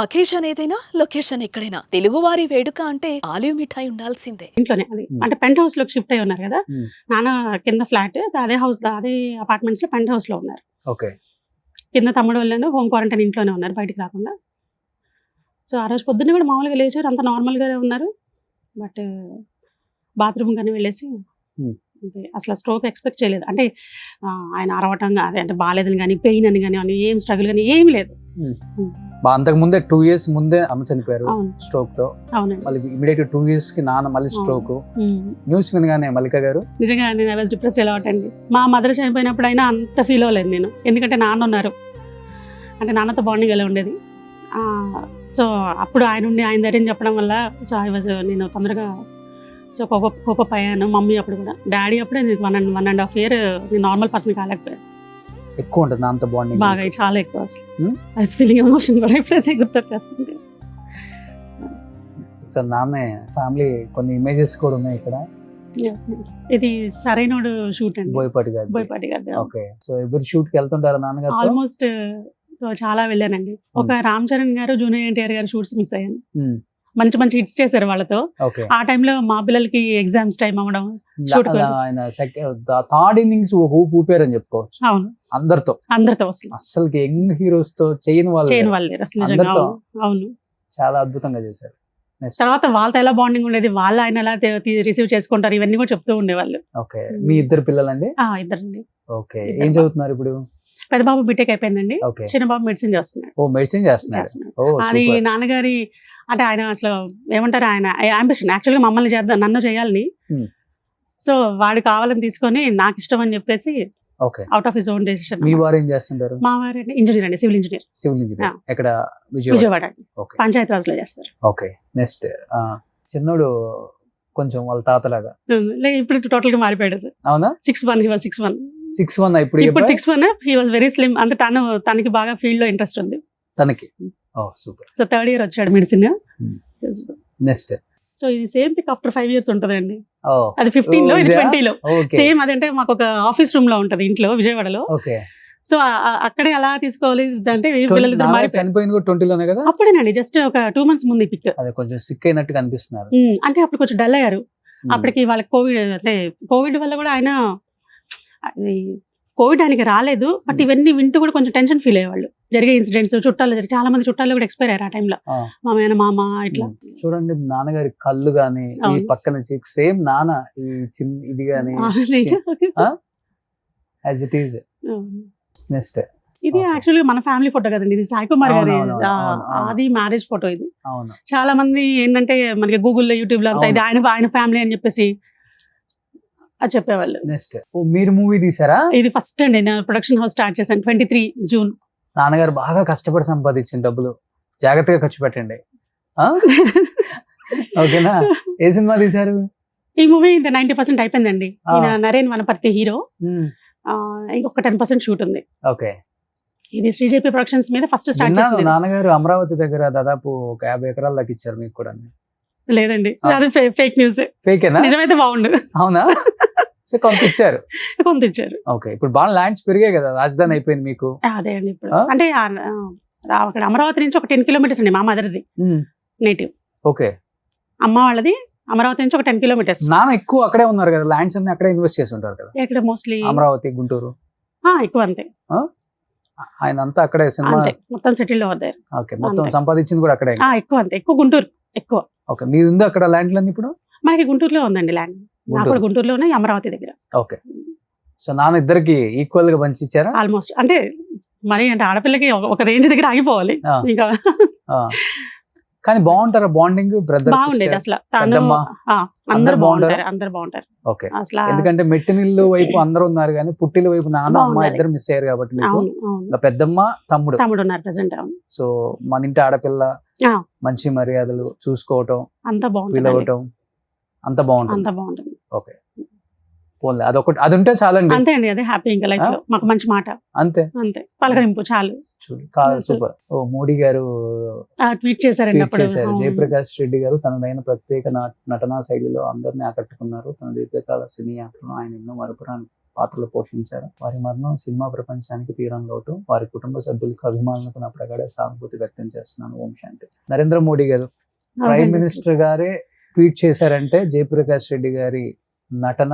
Occasion ఏదైనా location ఎక్కడైనా తెలుగువారి వేడుక అంటే ఆలివ్ మిఠాయి ఉండాల్సిందే. ఇంట్లోనే అది అంటే పెంట్ హౌస్ లోకి షిఫ్ట్ అయ్యి ఉన్నారు కదా. నాన్న కింద ఫ్లాట్, అదే హౌస్ అదే అపార్ట్మెంట్స్ లో పెంట్ హౌస్ లో ఉన్నారు. ఓకే. కింద తమ్ముడు వాళ్ళను హోమ్ క్వారంటైన్ ఇంట్లోనే ఉన్నారు, బయటికి రాకుండా. సో ఆ రోజు పొద్దున్న కూడా మామూలుగా లేచారు, అంత నార్మల్ గానే ఉన్నారు. బట్ బాత్రూమ్ కానీ వెళ్ళేసి అసలు స్ట్రోక్ ఎక్స్పెక్ట్ చేయలేదు. అంటే ఆయన అరవటం అదే అంటే బాగాలేదని కానీ పెయిన్ అని కానీ ఏం స్ట్రగుల్ కానీ ఏమి లేదు. అంతకు ముందే 2 years ముందే అమ్మ చనిపోయారు స్ట్రోక్ తో. మళ్ళీ ఇమిడియట్ 2 years కి నాన్న మళ్ళీ స్ట్రోక్. న్యూస్ వినగానే మల్లిక గారు నిజంగా నేను ఐ వాజ్ డిప్రెస్డ్ ఎలా అండి. మా మదర్ చనిపోయినప్పుడు అయినా అంత ఫీల్ అవ్వలేదు నేను, ఎందుకంటే నాన్న ఉన్నారు, అంటే నాన్నతో బాండింగ్ ఎలా ఉండేది. సో అప్పుడు ఆయన ఉండి ఆయన ధైర్యం చెప్పడం వల్ల సో ఐ వాజ్ నేను తొందరగా సో కోప అయ్యాను. మమ్మీ అప్పుడు కూడా, డాడీ అప్పుడే నేను 1.5 year నేను నార్మల్ పర్సన్ కాలేకపోయాను. ఎక్కువ ఉంటుంది అంత బాండింగ్, బాగా చాలా ఎక్కువ. అసలు ఫీలింగ్ ఎమోషన్ కూడా ఎప్పుడైతే గుర్తొచ్చేస్తుంది. సార్ నాన్న ఫ్యామిలీ కొన్ని ఇమేజెస్ కూడా ఉన్నాయి ఇక్కడ. ఇది సరైనోడు షూట్ అండి, బోయపాటి గారు. ఓకే. సో ఎవరి షూట్ కి వెళ్తుంటారా నాన్నగారు? ఆల్మోస్ట్ చాలా వెళ్ళానండి. ఒక రామ్ చరణ్ గారు, జూనియర్ ఎన్టీఆర్ గారు షూట్స్ మిస్ అయ్యాను. మంచి మంచి హిట్స్ చేశారు వాళ్ళతో. ఆ టైంలో మా పిల్లలకి ఎగ్జామ్స్ టైం అవ్వడం, థర్డ్ ఇన్నింగ్స్ ఊపారని చెప్పుకోవచ్చు. అవును, అందరితో అసలు యంగ్ హీరోస్ తో చేయని వాళ్ళు అసలు. అవును, చాలా అద్భుతంగా చేశారు. తర్వాత వాళ్ళతో ఎలా బాండింగ్ ఉండేది, వాళ్ళు ఆయన ఎలా రిసీవ్ చేసుకుంటారు, ఇవన్నీ కూడా చెప్తూ ఉండేవాళ్ళు. ఓకే. మీ ఇద్దరు పిల్లలండి? ఇద్దరండి. ఓకే. ఏం చదువుతున్నారు ఇప్పుడు? పెద్ద బాబు బీటెక్ అయిపోయిందండి, చిన్న బాబు మెడిసిన్ చేస్తున్నాడు. మెడిసిన్ చేస్తున్నారు. అది నాన్నగారి అంటే ఆయన అసలు ఏమంటారు, ఆయన అంబిషన్ యాక్చువల్గా మమ్మల్ని చేద్దాం, నన్ను చేయాలని. సో వాడు కావాలని తీసుకొని నాకు ఇష్టం అని చెప్పేసి out of his own decision. మీ వారు ఏం చేస్తుంటారు? మా వారు ఇంజనీర్ అండి, సివిల్ ఇంజనీర్. ఎక్కడ? విజయవాడ పంచాయతీ రాజ్ లో చేస్తారు. ఓకే. నెక్స్ట్ చిన్నోడు కొంచెం వాళ్ళ తాతలాగా ఇప్పుడు టోటల్ గా మారిపోయాడు సార్. అవునా? 6'1", he was 6'1". 6'1" ఇప్పుడు 6'1", he was very slim. అంటే తనకి బాగా ఫీల్డ్ లో ఇంట్రెస్ట్ ఉంది తనకి. సూపర్. సో 3rd year వచ్చాడు మెడిసిన్. నెక్స్ట్ సో ఇది సేమ్ థింగ్ ఆఫ్టర్ 5 years ఉంటదండి. అది 15 లో, ఇది 20 లో. సేమ్ అదంటే మాకు ఒక ఆఫీస్ రూమ్ లో ఉంటది ఇంట్లో విజయవాడలో. సో అక్కడే అలా తీసుకోవాలి అంటే చనిపోయింది కూడా 20 లోనే కదా? అప్పుడేనండి, జస్ట్ ఒక 2 months ముందు ఈ పిక్. అదే కొంచెం సిక్ అయినట్టు కనిపిస్తున్నారు. అంటే అప్పుడు కొంచెం డల్ అయ్యారు. అప్పటికి వాళ్ళకి కోవిడ్, అంటే కోవిడ్ వల్ల కూడా ఆయన కోవిడ్ ఆయనకి రాలేదు, బట్ ఇవన్నీ వింటూ కూడా కొంచెం టెన్షన్ ఫీల్ అయ్యేవాళ్ళు. జరిగే ఇన్సిడెంట్స్ చుట్టాలు చాలా మంది చుట్టాలు కూడా ఎక్స్పైర్ అయ్యారు ఆ టైంలో. మామ ఇట్లా చూడండి, నాన్నగారి కళ్ళు గానీ ఈ పక్కన సేమ్ నాన్న ఇది గానీ యాజ్ ఇట్ ఈజ్. నెక్స్ట్ ఇది యాక్చువల్లీ మన ఫ్యామిలీ ఫోటో కదండి, ఇది సాయి కుమార్ గారి అది మ్యారేజ్ ఫోటో. ఇది చాలా మంది ఏంటంటే మనకి గూగుల్లో యూట్యూబ్ లో ఇది ఆయన ఫ్యామిలీ అని చెప్పేసి అది చెప్పేవాళ్ళు. నెక్స్ట్ మీరు మూవీ తీసారా? ఇది ఫస్ట్ అండి, నేను ప్రొడక్షన్ హౌస్ స్టార్ట్ చేశాను 23 June. నాన్నగారు బాగా కష్టపడి సంపాదించిన డబ్బులు జాగ్రత్తగా ఖర్చు పెట్టండి. ఓకేనా? ఏ సినిమా తీశారు? ఈ మూవీ 90% అయిపోయిందండి. నరేన్ వనపర్తి హీరో, ఇంకొక 10% షూట్ ఉంది. ఓకే. ఇది శ్రీజేపీ ప్రొడక్షన్స్ మీద ఫస్ట్ స్టార్ట్ చేశారు. నాన్నగారు అమరావతి దగ్గర దాదాపు ఒక 50 ఎకరాలు దక్కిచ్చారు మీకు కూడా? లేదండి, అది ఫేక్ న్యూస్. ఫేకేనా? నిజమైతే బాగుండు. అవునా? సో కొంత ఇచ్చారు. ఓకే. ఇప్పుడు బాగా ల్యాండ్స్ పెరిగాయి కదా, రాజధాని అయిపోయింది మీకు. అదే అండి, ఇప్పుడు అంటే అక్కడ అమరావతి నుంచి ఒక 10 kilometers అండి మా మదర్ది నేటివ్. ఓకే. అమ్మ వాళ్ళది అమరావతి నుంచి ఒక 10 kilometers. నాన్న ఎక్కువ అక్కడే ఉన్నారు కదా, ల్యాండ్స్ అన్ని అక్కడే ఇన్వెస్ట్ చేసి ఉంటారు కదా? ఇక్కడ మోస్ట్లీ అమరావతి, గుంటూరు ఎక్కువ. అంతే, ఆయన అంతా అక్కడే సినిమా మొత్తం సిటీలో వద్దారు. ఓకే. మొత్తం సంపాదించింది కూడా అక్కడే? ఎక్కువ. అంతే, ఎక్కువ గుంటూరు ఎక్కువ. ఓకే. మీది ఉంది అక్కడ ల్యాండ్ ఇప్పుడు? మనకి గుంటూరులో ఉందండి ల్యాండ్, నాకు గుంటూరులోనే, అమరావతి దగ్గర. ఓకే. సో నాన్న ఇద్దరికి ఈక్వల్ గా పంచి ఇచ్చారా? ఆల్మోస్ట్. అంటే మరి అంటే ఆడపిల్లకి ఒక రేంజ్ దగ్గర ఆగిపోవాలి ఇంకా. కానీ బాగుంటారా బాండింగ్? బ్రదర్స్ బాగుండేది అసలు. అందరు బాగుంటారు. ఓకే. అసలు ఎందుకంటే మెట్టినిల్లు వైపు అందరూ ఉన్నారు కానీ పుట్టిల వైపు నాన్న అమ్మ ఇద్దరు మిస్ అయ్యారు కాబట్టి మీకు పెద్దమ్మ తమ్ముడు ఉన్నారు ప్రెసెంట్. సో మన ఇంటి ఆడపిల్ల మంచి మర్యాదలు చూసుకోవటం, అంత బాగుంటుంది, పిలవటం అంత బాగుంటుంది. ఓకే. అదొకటి, అది ఉంటే చాలండి. అంతే అండి, అదే హ్యాపీ ఇంకా లైఫ్ లో. మాకు మంచి మాట, అంతే పలకరింపు చాలు. సూపర్. మోడీ గారు ట్వీట్ చేశారండి అప్పుడు. జయప్రకాష్ రెడ్డి గారు తనదైన ప్రత్యేక నటనా శైలిలో అందరినీ ఆకట్టుకున్నారు. తన దీర్ఘకాల సినీ యాత్రలో ఆయన ఎన్నో మరపురాని పాత్రలు పోషించారు. వారి మరణం సినిమా ప్రపంచానికి తీరం లోటు. వారి కుటుంబ సభ్యులకు, అభిమానులకు నా ప్రగాఢ సానుభూతి వ్యక్తం చేస్తున్నాను. ఓం శాంతి. నరేంద్ర మోడీ గారు ప్రైమ్ మినిస్టర్ గారే ట్వీట్ చేశారంటే జయప్రకాష్ రెడ్డి గారి నటన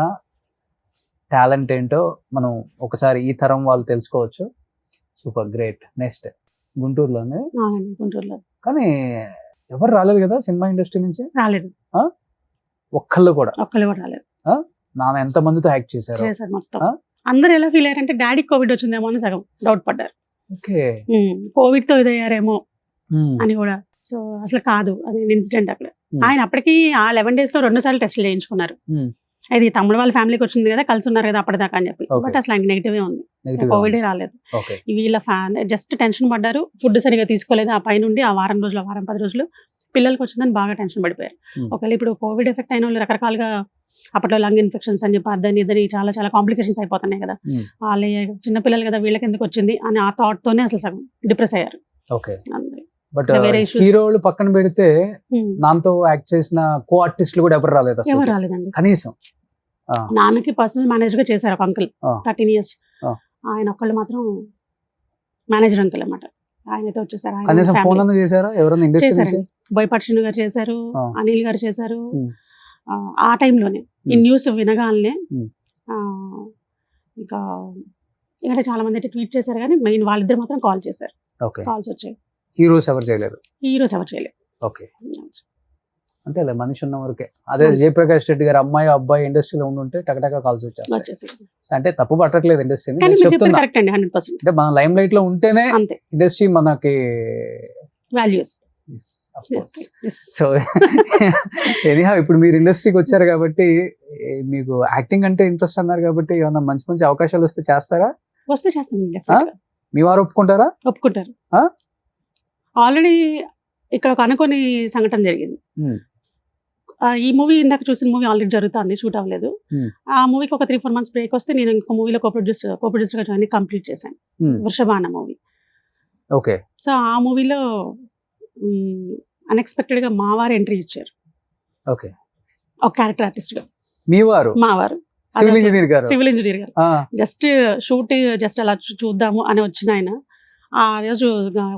టాలెంట్ ఏంటో మనం ఒకసారి ఈ తరం వాళ్ళు తెలుసుకోవచ్చు. Super great. నెక్స్ట్ గుంటూరులోనే, అవునండి, గుంటూరులో. కానీ ఎవరు రాలేదు కదా సినిమా ఇండస్ట్రీ నుంచి, రాలేదు, ఒక్కళ్ళు కూడా రాలేదు. నాన్న ఎంత మందితో యాక్ట్ చేశారు. మొత్తం అందరు ఎలా ఫీల్ అయ్యారంటే డాడీ కోవిడ్ వచ్చిందేమో అని సగం డౌట్ పడ్డారు. ఓకే, కోవిడ్ తో ఇదయ్యారేమో అని కూడా. సో అసలు కాదు, అది ఇన్సిడెంట్ అక్కడ. ఆయన అప్పటికి ఆ 11 days లో 2 సార్లు టెస్ట్లు చేయించుకున్నారు. అది తమ్ముడు వాళ్ళ ఫ్యామిలీకి వచ్చింది కదా, కలిసి ఉన్నారు కదా అప్పటిదాకా అని చెప్పి. బట్ అసలు ఆయన నెగిటివే ఉంది, కోవిడే రాలేదు. వీళ్ళ ఫ్యాన్ జస్ట్ టెన్షన్ పడ్డారు, ఫుడ్ సరిగా తీసుకోలేదు. ఆ పైనుండి ఆ వారం 10 రోజులు పిల్లలకి వచ్చిందని బాగా టెన్షన్ పడిపోయారు. ఒకవేళ ఇప్పుడు కోవిడ్ ఎఫెక్ట్ అయిన వాళ్ళు రకరకాలుగా, అప్పట్లో లంగ్ ఇన్ఫెక్షన్స్ అని చెప్పి అదని ఇదని చాలా చాలా కాంప్లికేషన్స్ అయిపోతున్నాయి కదా. వాళ్ళ చిన్నపిల్లలు కదా వీళ్ళకి ఎందుకు వచ్చింది అని ఆ థాట్ తోనే అసలు సగం డిప్రెస్ అయ్యారు. బట్ హీరోలు పక్కన పెడితే నాతో యాక్ట్ చేసిన కో ఆర్టిస్టులు కూడా ఎవరు రాలేదు అసలు. ఎవరు రాలేదండి కనీసం. నాన్నకి పర్సనల్ మేనేజర్ గా చేశారు ఒక అంకుల్ 13 years. ఆయన ఒక్కళ్ళు మాత్రం మేనేజర్ అంకుల్ అన్నమాట. ఆయనతో వచ్చేసారు. కనీసం ఫోన్ అన్న చేశారా ఎవరైనా ఇండస్ట్రీ నుంచి? బోయపాటి శ్రీను గారు చేశారు, అనిల్ గారు చేశారు. ఆ టైంలోనే ఈ న్యూస్ వినగానే ఇంకా ఇక్కడ చాలా మంది అయితే ట్వీట్ చేశారు, కానీ మెయిన్ వాళ్ళిద్దరు మాత్రం కాల్ చేశారు. కాల్స్ వచ్చాయి. హీరోస్ ఎవరు చేయలేదు. ఓకే, అంతే మనిషి ఉన్న వరకే. అదే జయప్రకాష్ రెడ్డి గారు అమ్మాయి అబ్బాయి ఇండస్ట్రీలో ఉండుంటే టకటక కాల్స్ వచ్చేస్తాయి. అంటే తప్పు పట్టట్లేదు ఇండస్ట్రీని, చెప్తున్నా. అంటే మన లైమ్ లైట్ లో ఉంటేనే ఇండస్ట్రీ మనకి వాల్యూస్. సో ఎనీహౌ ఇప్పుడు మీరు ఇండస్ట్రీకి వచ్చారు కాబట్టి, మీకు యాక్టింగ్ అంటే ఇంట్రెస్ట్ అన్నారు కాబట్టి, ఏమన్నా మంచి మంచి అవకాశాలు వస్తే చేస్తారా? వస్తే చేస్తాను. మీ వారు ఒప్పుకుంటారా? ఒప్పుకుంటారు. ఆల్రెడీ ఇక్కడ ఒక అనుకోని సంఘటన జరిగింది. ఈ మూవీ ఇందాక చూసిన మూవీ ఆల్రెడీ జరుగుతుంది, షూట్ అవ్వలేదు. ఆ మూవీకి ఒక 3-4 months బ్రేక్ వస్తే నేను ఇంకో మూవీలో కో-ప్రొడ్యూసర్ గా జాయిన్ కంప్లీట్ చేశాను. వృషభ అన్న మూవీ. ఓకే. సో ఆ మూవీలో అన్ఎక్స్పెక్టెడ్ గా మా వారు ఎంట్రీ ఇచ్చారు. ఓకే. ఒక క్యారెక్టర్ ఆర్టిస్ట్ గా. మీ వారు? మా వారు సివిల్ ఇంజనీర్ గారు. జస్ట్ షూట్ జస్ట్ అలా చూద్దాము అని వచ్చిన ఆయన ఆ రోజు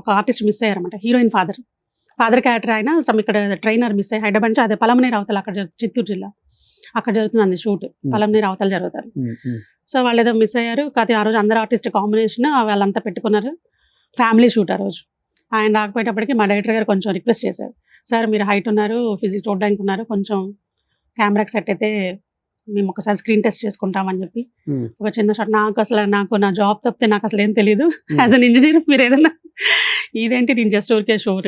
ఒక ఆర్టిస్ట్ మిస్ అయ్యారన్నమాట. హీరోయిన్ ఫాదర్ క్యారెక్టర్ ఆయన ఇక్కడ ట్రైనర్ మిస్ అయ్యి హైదరాబాద్ నుంచి, అదే పలమనేరు అవతల, అక్కడ చిత్తూరు జిల్లా అక్కడ జరుగుతుంది షూట్. పలమనేరు అవతల జరుగుతారు. సో వాళ్ళు ఏదో మిస్ అయ్యారు. కాకపోతే ఆ రోజు అందరు ఆర్టిస్ట్ కాంబినేషన్ వాళ్ళంతా పెట్టుకున్నారు. ఫ్యామిలీ షూట్ ఆ రోజు. ఆయన రాకపోయేటప్పటికి మా డైరెక్టర్ గారు కొంచెం రిక్వెస్ట్ చేశారు, సార్ మీరు హైట్ ఉన్నారు, ఫిజిక్ చూడడానికి ఉన్నారు, కొంచెం కెమెరాకి సెట్ అయితే మేము ఒకసారి స్క్రీన్ టెస్ట్ చేసుకుంటామని చెప్పి ఒక చిన్న షాట్. నాకు నా జాబ్ తప్పితే నాకు అసలు ఏం తెలియదు. యాజ్ అన్ ఇంజనీర్ మీరు ఏదన్నా ఇదేంటి, నేను జస్ట్ ఊరికే షూట్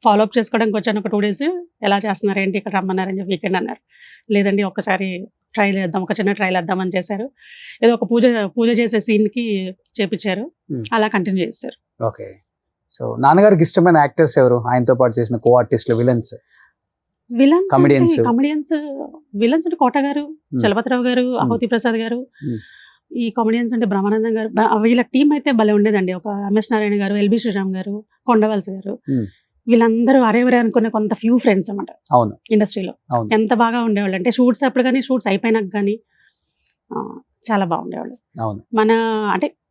ఫాలో అప్ చేసుకోవడానికి వచ్చాను. ఒక 2 days ఎలా చేస్తున్నారు ఏంటి, ఇక్కడ రమ్మన్నారని చెప్పి వీకెండ్ అన్నారు. లేదండి ఒకసారి ట్రైల్ చేద్దాం, ఒక చిన్న ట్రైల్ వేద్దామని చేశారు. ఏదో ఒక పూజ చేసే సీన్కి చేపించారు, అలా కంటిన్యూ చేశారు. ఓకే. సో నాన్నగారికి ఇష్టమైన యాక్టర్స్ ఎవరు, ఆయనతో పాటు చేసిన కో ఆర్టిస్టులు, విలన్స్ కమెడియన్స్ అంటే కోట గారు, చలపతిరావు గారు, అహోతి ప్రసాద్ గారు. ఈ కామెడియన్స్ అంటే బ్రహ్మానందం గారు. వీళ్ళ టీం అయితే భలే ఉండేదండి. ఒక ఎంఎస్ నారాయణ గారు, ఎల్బి శ్రీరామ్ గారు, కొండవలస గారు. వీళ్ళందరూ అరేవరే అనుకునే కొంత ఫ్యూ ఫ్రెండ్స్ అన్నమాట ఇండస్ట్రీలో. ఎంత బాగా ఉండేవాళ్ళు అంటే షూట్స్ అప్పుడు కానీ, షూట్స్ అయిపోయినాక కానీ చాలా బాగుండేవాళ్ళు. మన అంటే